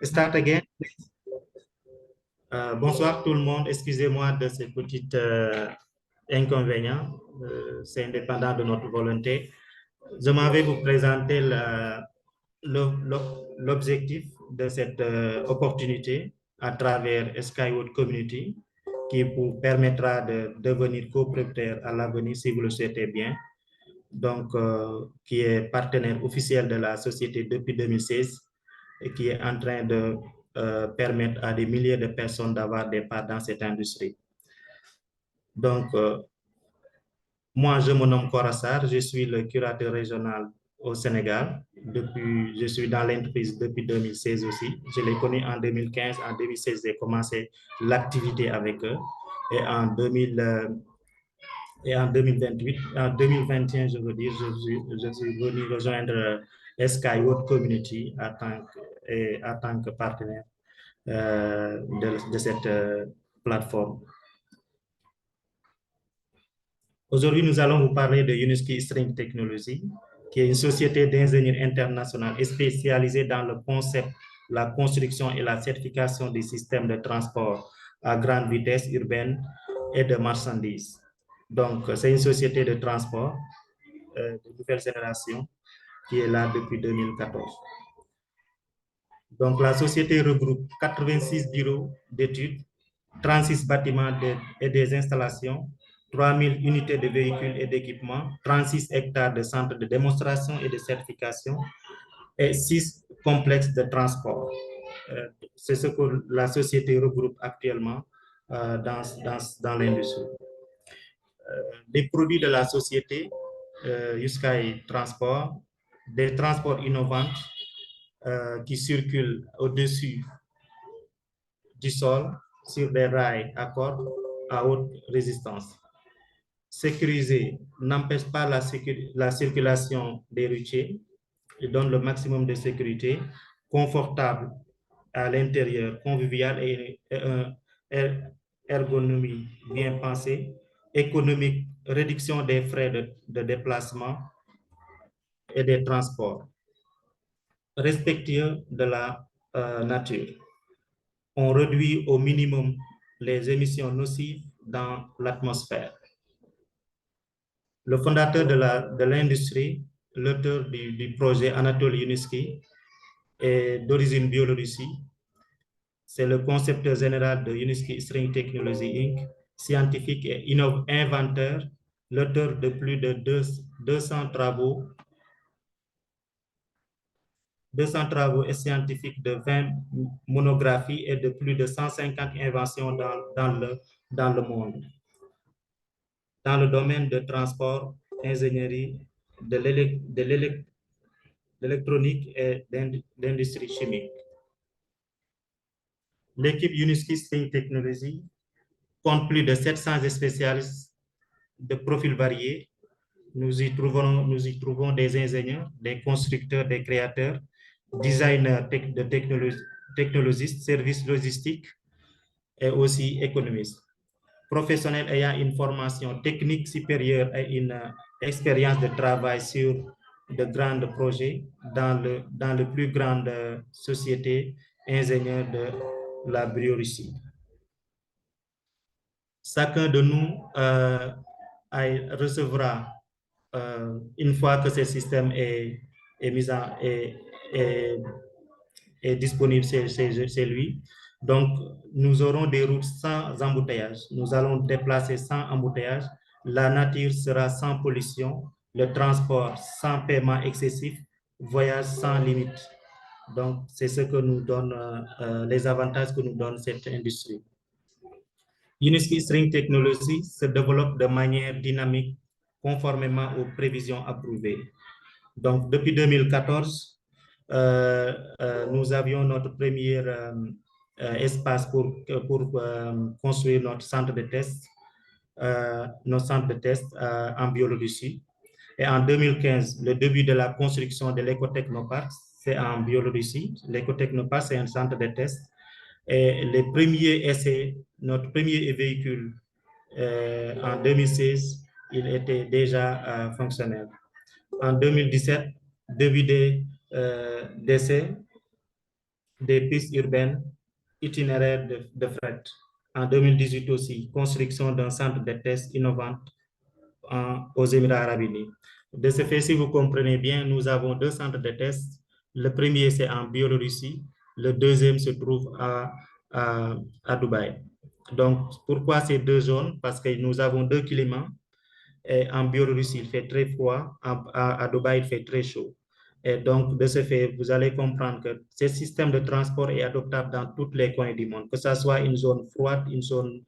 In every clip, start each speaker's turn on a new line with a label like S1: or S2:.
S1: Start again. Bonsoir tout le monde. Excusez-moi de ces petits inconvénients. C'est indépendant de notre volonté. Je m'en vais vous présenter l'objectif de cette opportunité à travers Skyward Community qui vous permettra de devenir copropriétaire à l'avenir si vous le souhaitez bien. Donc, qui est partenaire officiel de la société depuis 2016 et qui est en train de permettre à des milliers de personnes d'avoir des parts dans cette industrie. Donc, moi, je me nomme Korassar, je suis le curateur régional au Sénégal. Je suis dans l'entreprise depuis 2016 aussi. Je l'ai connu en 2015. En 2016, j'ai commencé l'activité avec eux. Et en 2028, en 2021, je veux dire, je suis venu rejoindre Skyward Community en tant que partenaire de cette plateforme. Aujourd'hui, nous allons vous parler de Uniski String Technology, qui est une société d'ingénierie internationale spécialisée dans le concept, la construction et la certification des systèmes de transport à grande vitesse urbaine et de marchandises. Donc, c'est une société de transport de nouvelle génération qui est là depuis 2014. Donc, la société regroupe 86 bureaux d'études, 36 bâtiments et des installations, 3000 unités de véhicules et d'équipements, 36 hectares de centres de démonstration et de certification et 6 complexes de transport. C'est ce que la société regroupe actuellement dans l'industrie. Les produits de la société, Uskai Transport, des transports innovants qui circulent au-dessus du sol sur des rails à cordes à haute résistance. Sécurisé n'empêche pas la circulation des routiers, il donne le maximum de sécurité, confortable à l'intérieur, convivial et ergonomie bien pensée, économique, réduction des frais de déplacement et des transports, respectueux de la nature. On réduit au minimum les émissions nocives dans l'atmosphère. Le fondateur de l'industrie, l'auteur du projet Anatole Uniski, est d'origine biélorussie. C'est le concepteur général de Uniski String Technology Inc., scientifique et inventeur, l'auteur de plus de 200 travaux et scientifiques, de 20 monographies et de plus de 150 inventions dans le monde. Dans le domaine de transport, ingénierie, de l'électronique et d'industrie chimique. L'équipe Uniski String Technology compte plus de 700 spécialistes de profils variés. Nous y trouvons des ingénieurs, des constructeurs, des créateurs, designers de technologistes, services logistiques et aussi économistes. Professionnels ayant une formation technique supérieure et une expérience de travail sur de grands projets dans les plus grandes sociétés ingénieurs de la Biélorussie. Chacun de nous recevra, une fois que ce système est disponible chez lui. Donc, nous aurons des routes sans embouteillage. Nous allons déplacer sans embouteillage. La nature sera sans pollution. Le transport sans paiement excessif. Voyage sans limite. Donc, c'est ce que nous donne, les avantages que nous donne cette industrie. Uniski String Technology se développe de manière dynamique conformément aux prévisions approuvées. Donc, depuis 2014, nous avions notre premier espace pour construire notre centre de test, en Biélorussie. Et en 2015, le début de la construction de l'écotechnoparc, c'est en Biélorussie. L'écotechnoparc, c'est un centre de test. Et les premiers essais, notre premier véhicule en 2016, il était déjà fonctionnel. En 2017, début des d'essais, des pistes urbaines, itinéraires de fret. En 2018 aussi, construction d'un centre de tests innovant aux Émirats arabes unis. De ce fait, si vous comprenez bien, nous avons deux centres de tests. Le premier, c'est en Biélorussie. Le deuxième se trouve à Dubaï. Donc, pourquoi ces deux zones? Parce que nous avons deux climats. Et en Biélorussie, il fait très froid. À Dubaï, il fait très chaud. Et donc, de ce fait, vous allez comprendre que ce système de transport est adoptable dans tous les coins du monde, que ce soit une zone froide, une zone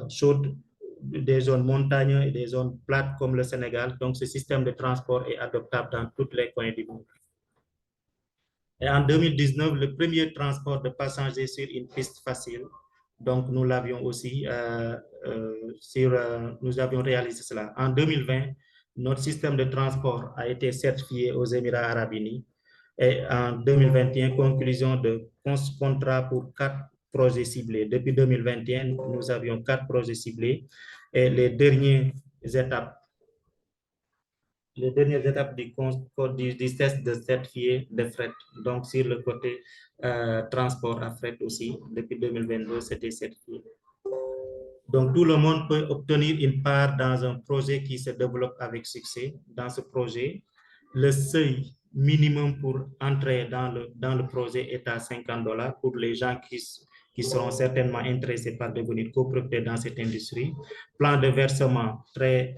S1: chaude, des zones montagneuses et des zones plates comme le Sénégal. Donc, ce système de transport est adoptable dans tous les coins du monde. Et en 2019, le premier transport de passagers sur une piste facile. Donc, nous l'avions aussi, nous avions réalisé cela. En 2020, notre système de transport a été certifié aux Émirats arabes unis. Et en 2021, conclusion de contrat pour 4 projets ciblés. Depuis 2021, nous avions 4 projets ciblés. Et les dernières étapes du test de certifié de fret. Donc, sur le côté transport à fret aussi, depuis 2022, c'était certifié. Donc, tout le monde peut obtenir une part dans un projet qui se développe avec succès. Dans ce projet, le seuil minimum pour entrer dans le projet est à $50 pour les gens qui seront certainement intéressés par devenir copropriétaires dans cette industrie. Plan de versement très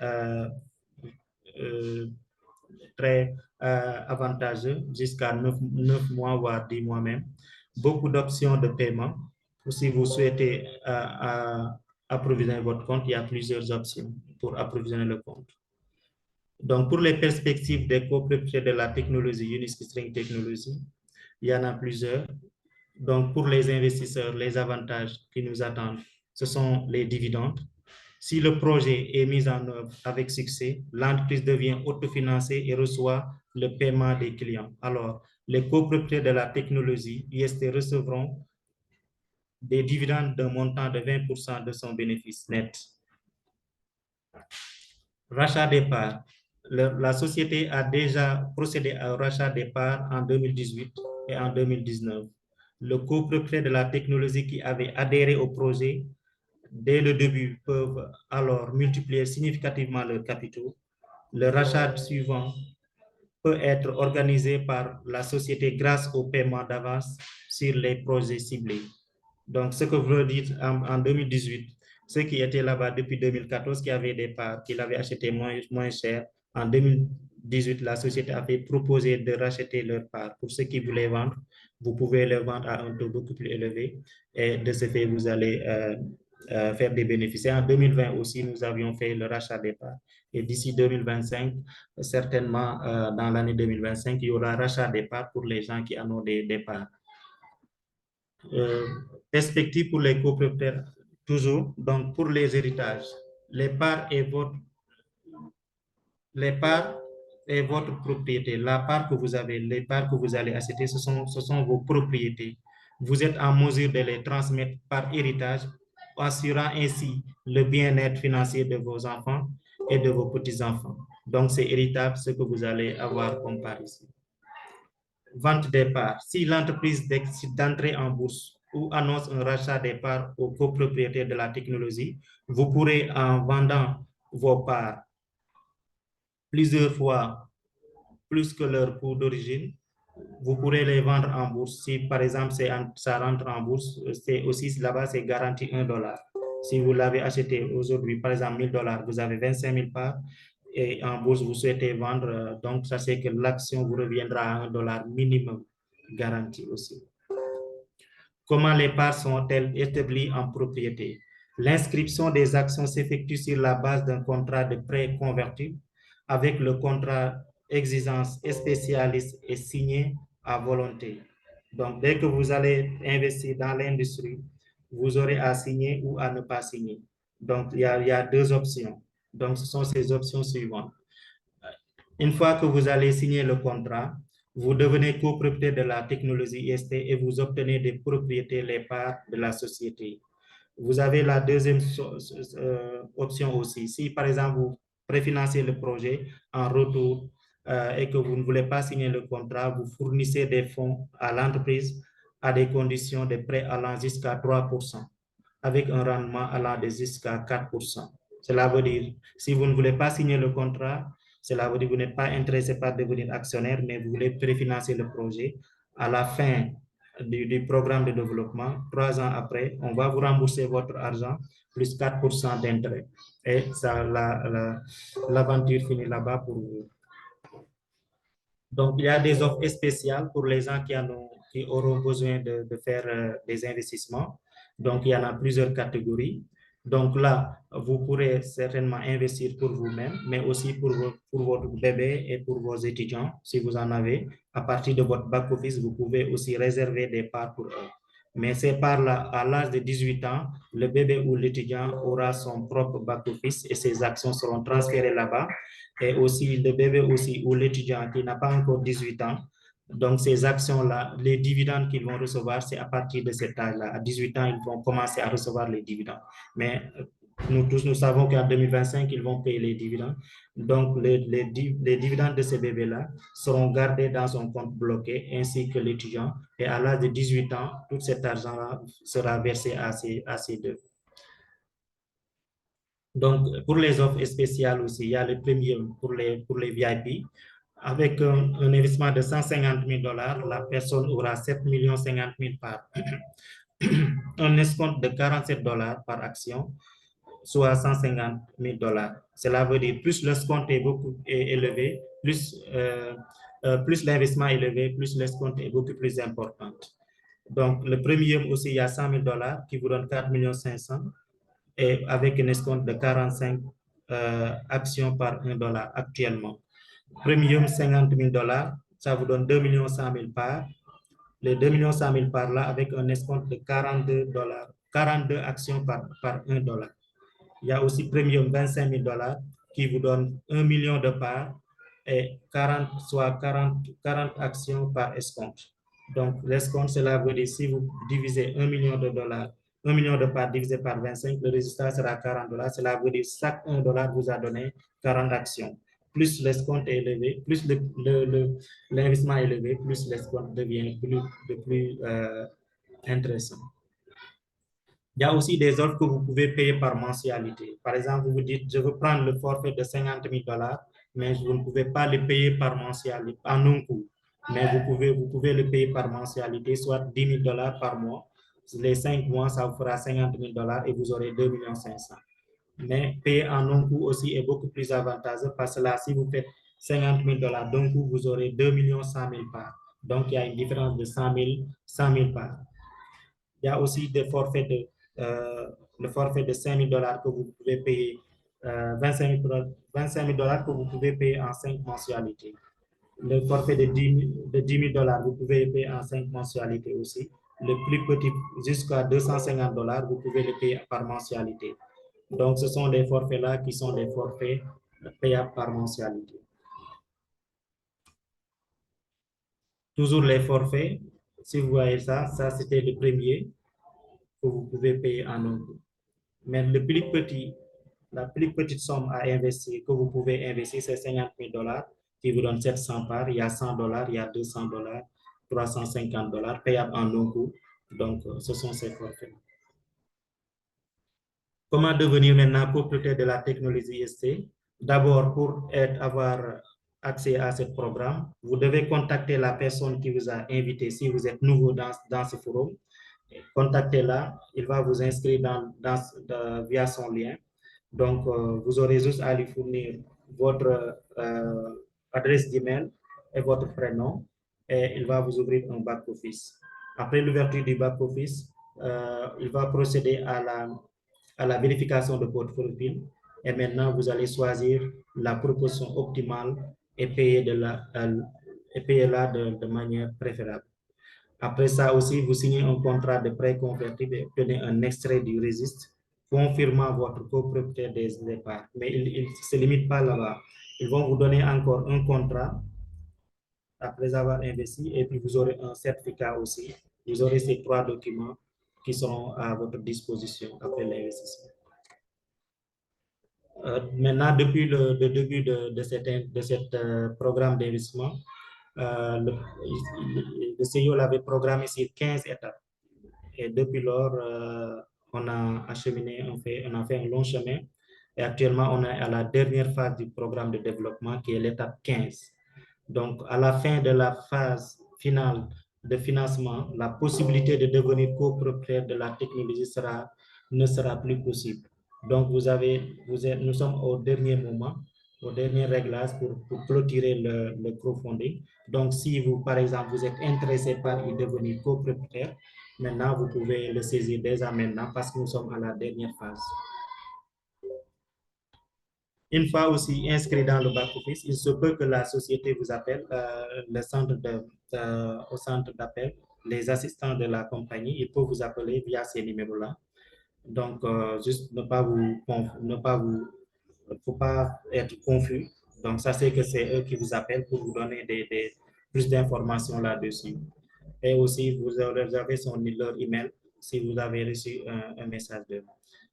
S1: avantageux, jusqu'à 9 mois, voire 10 mois même. Beaucoup d'options de paiement. Si vous souhaitez approvisionner votre compte, il y a plusieurs options pour approvisionner le compte. Donc, pour les perspectives des copropriétaires de la technologie Uniski String Technology, il y en a plusieurs. Donc, pour les investisseurs, les avantages qui nous attendent, ce sont les dividendes. Si le projet est mis en œuvre avec succès, l'entreprise devient autofinancée et reçoit le paiement des clients. Alors, les copropriétaires de la technologie IST recevront des dividendes d'un montant de 20% de son bénéfice net. Rachat des parts. La société a déjà procédé au rachat des parts en 2018 et en 2019. Le copropriétaire de la technologie qui avait adhéré au projet dès le début peuvent alors multiplier significativement leurs capitaux. Le rachat suivant peut être organisé par la société grâce au paiement d'avance sur les projets ciblés. Donc, ce que vous dites en 2018, ceux qui étaient là-bas depuis 2014, qui avaient des parts, qui l'avaient acheté moins cher, en 2018, la société avait proposé de racheter leurs parts. Pour ceux qui voulaient vendre, vous pouvez les vendre à un taux beaucoup plus élevé et de ce fait, vous allez faire des bénéfices. Et en 2020 aussi, nous avions fait le rachat des parts. Et d'ici 2025, certainement dans l'année 2025, il y aura rachat des parts pour les gens qui en ont des parts. Perspective pour les copropriétaires, toujours. Donc, pour les héritages, les parts est votre propriété. La part que vous avez, les parts que vous allez acheter, ce sont vos propriétés. Vous êtes en mesure de les transmettre par héritage, assurant ainsi le bien-être financier de vos enfants et de vos petits-enfants. Donc, c'est héritable ce que vous allez avoir comme part ici. Vente des parts. Si l'entreprise décide d'entrer en bourse ou annonce un rachat des parts aux copropriétaires de la technologie, vous pourrez, en vendant vos parts plusieurs fois plus que leur coût d'origine, vous pourrez les vendre en bourse. Si par exemple ça rentre en bourse, c'est aussi là-bas, c'est garanti $1. Si vous l'avez acheté aujourd'hui, par exemple $1000, vous avez 25 000 parts et en bourse, vous souhaitez vendre, donc sachez que l'action vous reviendra à $1 minimum garanti aussi. Comment les parts sont-elles établies en propriété? L'inscription des actions s'effectue sur la base d'un contrat de prêt convertible avec le contrat exigence spécialiste et signé à volonté. Donc, dès que vous allez investir dans l'industrie, vous aurez à signer ou à ne pas signer. Donc, il y a deux options. Donc, ce sont ces options suivantes. Une fois que vous allez signer le contrat, vous devenez copropriétaire de la technologie IST et vous obtenez des propriétés, les parts de la société. Vous avez la deuxième option aussi. Si, par exemple, vous préfinancez le projet en retour et que vous ne voulez pas signer le contrat, vous fournissez des fonds à l'entreprise à des conditions de prêt allant jusqu'à 3%, avec un rendement allant de jusqu'à 4%. Cela veut dire, si vous ne voulez pas signer le contrat, cela veut dire que vous n'êtes pas intéressé par devenir actionnaire, mais vous voulez préfinancer le projet. À la fin du programme de développement, 3 ans après, on va vous rembourser votre argent plus 4% d'intérêt. Et ça, l'aventure finit là-bas pour vous. Donc, il y a des offres spéciales pour les gens qui auront besoin de faire des investissements. Donc, il y en a plusieurs catégories. Donc là, vous pourrez certainement investir pour vous-même, mais aussi pour votre bébé et pour vos étudiants, si vous en avez. À partir de votre back-office, vous pouvez aussi réserver des parts pour eux. Mais ces parts-là, à l'âge de 18 ans, le bébé ou l'étudiant aura son propre back-office et ses actions seront transférées là-bas. Et aussi le bébé aussi ou l'étudiant qui n'a pas encore 18 ans. Donc, ces actions-là, les dividendes qu'ils vont recevoir, c'est à partir de cet âge-là. À 18 ans, ils vont commencer à recevoir les dividendes. Mais nous tous, nous savons qu'en 2025, ils vont payer les dividendes. Donc, les dividendes de ces bébés-là seront gardés dans son compte bloqué, ainsi que l'étudiant. Et à l'âge de 18 ans, tout cet argent-là sera versé à ces deux. Donc, pour les offres spéciales aussi, il y a le premium pour les VIP. Avec un investissement de 150 000 $, la personne aura 7 50 000 parts. Un escompte de 47 $ par action, soit 150 000 $. Cela veut dire plus l'escompte est élevé, plus l'investissement est élevé, plus l'escompte est beaucoup plus important. Donc, le premium aussi, il y a 100 000 $ qui vous donne 4 500 000 et avec un escompte de 45 actions par $1 actuellement. Premium 50 000 $, ça vous donne 2 100 000 parts. Les 2 100 000 parts là avec un escompte de 42 actions par $1. Il y a aussi Premium 25 000 $ qui vous donne 1 million de parts et 40 actions par escompte. Donc, l'escompte, cela veut dire si vous divisez 1 million de dollars, 1 million de parts divisé par 25, le résultat sera 40 $. Cela veut dire que chaque $1 vous a donné 40 actions. Plus l'escompte est élevé, plus l'investissement est élevé, plus l'escompte devient plus intéressant. Il y a aussi des offres que vous pouvez payer par mensualité. Par exemple, vous vous dites, je veux prendre le forfait de 50 000 $, mais vous ne pouvez pas le payer par mensualité, en un coup. Mais vous pouvez le payer par mensualité, soit 10 000 $ par mois. Les 5 mois, ça vous fera 50 000 $ et vous aurez 2 500 000. Mais payer en un coup aussi est beaucoup plus avantageux parce que là, si vous faites 50 000 $ d'un coup, vous aurez 2 100 000 parts. Donc, il y a une différence de 100 000 parts. Il y a aussi des forfaits le forfait de 5 000 $ que vous pouvez payer, 25 000 $ que vous pouvez payer en 5 mensualités. Le forfait de 10 000 $, vous pouvez le payer en 5 mensualités aussi. Le plus petit, jusqu'à 250 $, vous pouvez le payer par mensualité. Donc, ce sont des forfaits-là qui sont des forfaits payables par mensualité. Toujours les forfaits, si vous voyez ça c'était le premier que vous pouvez payer en un coup. Mais la plus petite somme à investir que vous pouvez investir, c'est 50 000 $ qui vous donne 700 parts. Il y a 100 $, il y a 200 $, 350 $ payables en un coup. Donc, ce sont ces forfaits. Comment devenir maintenant propriétaire de la technologie IST? D'abord, pour avoir accès à ce programme, vous devez contacter la personne qui vous a invité si vous êtes nouveau dans ce forum. Contactez-la, il va vous inscrire via son lien. Donc, vous aurez juste à lui fournir votre adresse d'email et votre prénom et il va vous ouvrir un back-office. Après l'ouverture du back-office, il va procéder à la vérification de votre profil et maintenant vous allez choisir la proposition optimale et payer de manière préférable. Après ça aussi, vous signez un contrat de prêt convertible et obtenez un extrait du registre confirmant votre copropriété des parts. Mais il ne se limite pas là-bas. Ils vont vous donner encore un contrat après avoir investi et puis vous aurez un certificat aussi. Vous aurez ces 3 documents qui seront à votre disposition après l'investissement. Maintenant, depuis le début de ce programme d'investissement, le CIO l'avait programmé sur 15 étapes. Et depuis lors, on a acheminé, on a fait un long chemin. Et actuellement, on est à la dernière phase du programme de développement qui est l'étape 15. Donc, à la fin de la phase finale de financement, la possibilité de devenir copropriétaire de la technologie ne sera plus possible. Donc, nous sommes au dernier moment, au dernier réglage pour clôturer le crowdfunding. Donc, si vous, par exemple, vous êtes intéressé par y devenir copropriétaire, maintenant, vous pouvez le saisir déjà maintenant parce que nous sommes à la dernière phase. Une fois aussi inscrit dans le back-office, il se peut que la société vous appelle, au centre d'appel, les assistants de la compagnie, ils peuvent vous appeler via ces numéros-là. Donc, juste faut pas être confus. Donc, sachez que c'est eux qui vous appellent pour vous donner plus d'informations là-dessus. Et aussi, vous avez leur email si vous avez reçu un message d'eux.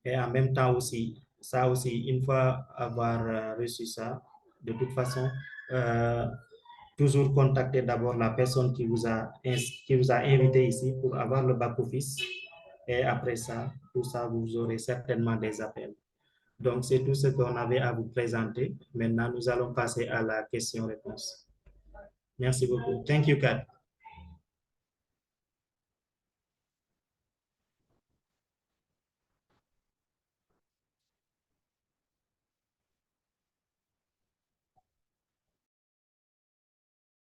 S1: Et en même temps aussi, ça aussi, une fois avoir reçu ça, de toute façon, toujours contacter d'abord la personne qui vous a invité ici pour avoir le back-office. Et après ça, tout ça, vous aurez certainement des appels. Donc, c'est tout ce qu'on avait à vous présenter. Maintenant, nous allons passer à la question-réponse. Merci beaucoup. Thank you, Kat.